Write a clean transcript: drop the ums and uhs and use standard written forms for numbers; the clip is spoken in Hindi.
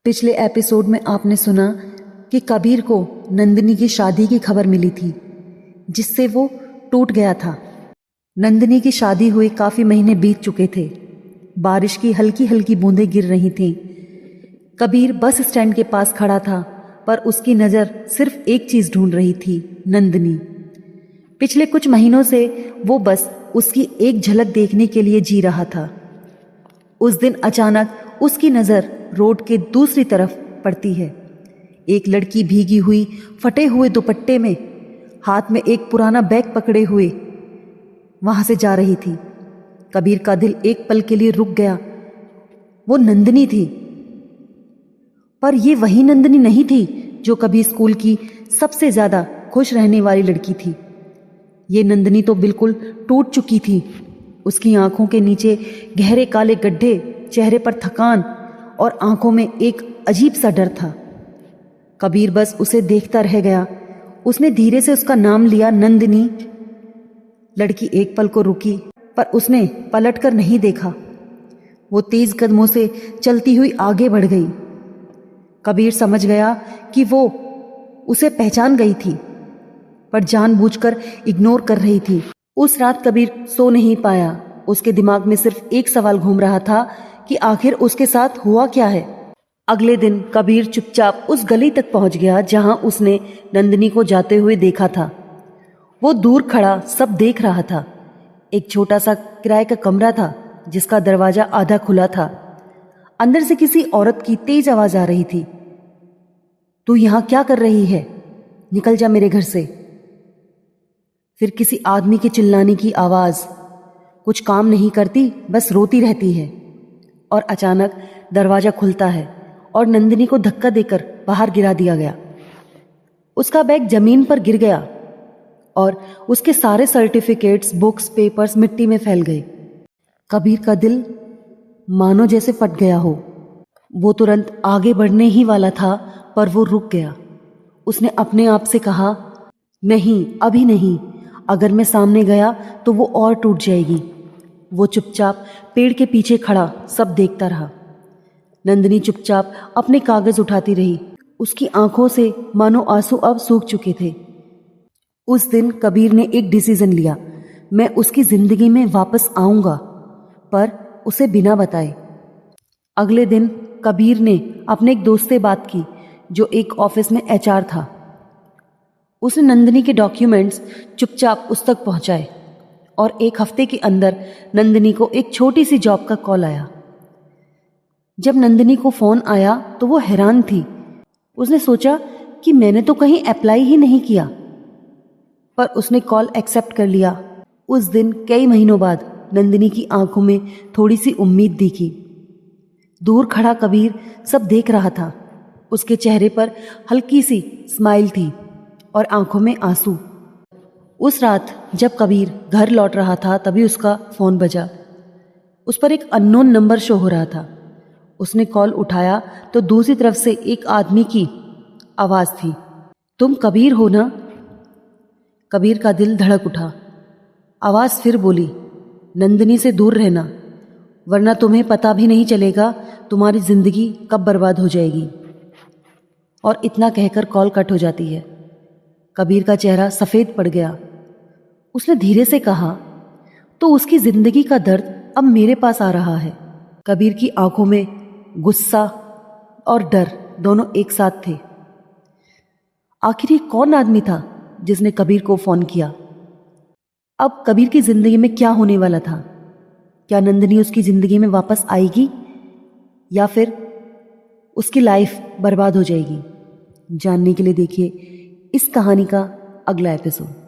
पिछले एपिसोड में आपने सुना कि कबीर को नंदिनी की शादी की खबर मिली थी, जिससे वो टूट गया था। नंदिनी की शादी हुए काफ़ी महीने बीत चुके थे। बारिश की हल्की हल्की बूंदें गिर रही थीं। कबीर बस स्टैंड के पास खड़ा था, पर उसकी नज़र सिर्फ एक चीज़ ढूंढ रही थी, नंदिनी। पिछले कुछ महीनों से वो बस उसकी एक झलक देखने के लिए जी रहा था। उस दिन अचानक उसकी नज़र रोड के दूसरी तरफ पड़ती है। एक लड़की भीगी हुई, फटे हुए दुपट्टे में, हाथ में एक पुराना बैग पकड़े हुए वहां से जा रही थी। कबीर का दिल एक पल के लिए रुक गया। वो नंदिनी थी, पर ये वही नंदिनी नहीं थी जो कभी स्कूल की सबसे ज्यादा खुश रहने वाली लड़की थी। ये नंदिनी तो बिल्कुल टूट चुकी थी। उसकी आंखों के नीचे गहरे काले गड्ढे, चेहरे पर थकान और आंखों में एक अजीब सा डर था। कबीर बस उसे देखता रह गया। उसने धीरे से उसका नाम लिया, नंदिनी। लड़की एक पल को रुकी, पर उसने पलटकर नहीं देखा। वो तेज कदमों से चलती हुई आगे बढ़ गई। कबीर समझ गया कि वो उसे पहचान गई थी, पर जानबूझकर इग्नोर कर रही थी। उस रात कबीर सो नहीं पाया। उसके दिमाग में सिर्फ एक सवाल घूम रहा था कि आखिर उसके साथ हुआ क्या है। अगले दिन कबीर चुपचाप उस गली तक पहुंच गया जहां उसने नंदिनी को जाते हुए देखा था। वो दूर खड़ा सब देख रहा था। एक छोटा सा किराए का कमरा था, जिसका दरवाजा आधा खुला था। अंदर से किसी औरत की तेज आवाज आ रही थी। तू यहां क्या कर रही है? निकल जा मेरे घर से। फिर किसी आदमी के चिल्लाने की आवाज, कुछ काम नहीं करती, बस रोती रहती है। और अचानक दरवाजा खुलता है और नंदिनी को धक्का देकर बाहर गिरा दिया गया। उसका बैग जमीन पर गिर गया और उसके सारे सर्टिफिकेट्स, बुक्स, पेपर्स मिट्टी में फैल गए। कबीर का दिल मानो जैसे फट गया हो। वो तुरंत आगे बढ़ने ही वाला था, पर वो रुक गया। उसने अपने आप से कहा, नहीं, अभी नहीं। अगर मैं सामने गया तो वो और टूट जाएगी। वो चुपचाप पेड़ के पीछे खड़ा सब देखता रहा। नंदिनी चुपचाप अपने कागज उठाती रही। उसकी आंखों से मानो आंसू अब सूख चुके थे। उस दिन कबीर ने एक डिसीजन लिया। मैं उसकी जिंदगी में वापस आऊंगा, पर उसे बिना बताए। अगले दिन कबीर ने अपने एक दोस्त से बात की, जो एक ऑफिस में एचआर था। उसने नंदिनी के डॉक्यूमेंट्स चुपचाप उस तक पहुंचाए और एक हफ्ते के अंदर नंदिनी को एक छोटी सी जॉब का कॉल आया। जब नंदिनी को फोन आया तो वो हैरान थी। उसने सोचा कि मैंने तो कहीं अप्लाई ही नहीं किया, पर उसने कॉल एक्सेप्ट कर लिया। उस दिन कई महीनों बाद नंदिनी की आंखों में थोड़ी सी उम्मीद दिखी। दूर खड़ा कबीर सब देख रहा था। उसके चेहरे पर हल्की सी स्माइल थी और आंखों में आंसू। उस रात जब कबीर घर लौट रहा था, तभी उसका फोन बजा। उस पर एक अननोन नंबर शो हो रहा था। उसने कॉल उठाया तो दूसरी तरफ से एक आदमी की आवाज थी, तुम कबीर हो ना? कबीर का दिल धड़क उठा। आवाज फिर बोली, नंदिनी से दूर रहना, वरना तुम्हें पता भी नहीं चलेगा तुम्हारी जिंदगी कब बर्बाद हो जाएगी। और इतना कहकर कॉल कट हो जाती है। कबीर का चेहरा सफेद पड़ गया। उसने धीरे से कहा, तो उसकी जिंदगी का दर्द अब मेरे पास आ रहा है। कबीर की आंखों में गुस्सा और डर दोनों एक साथ थे। आखिर ये कौन आदमी था जिसने कबीर को फोन किया? अब कबीर की जिंदगी में क्या होने वाला था? क्या नंदिनी उसकी जिंदगी में वापस आएगी, या फिर उसकी लाइफ बर्बाद हो जाएगी? जानने के लिए देखिए इस कहानी का अगला एपिसोड।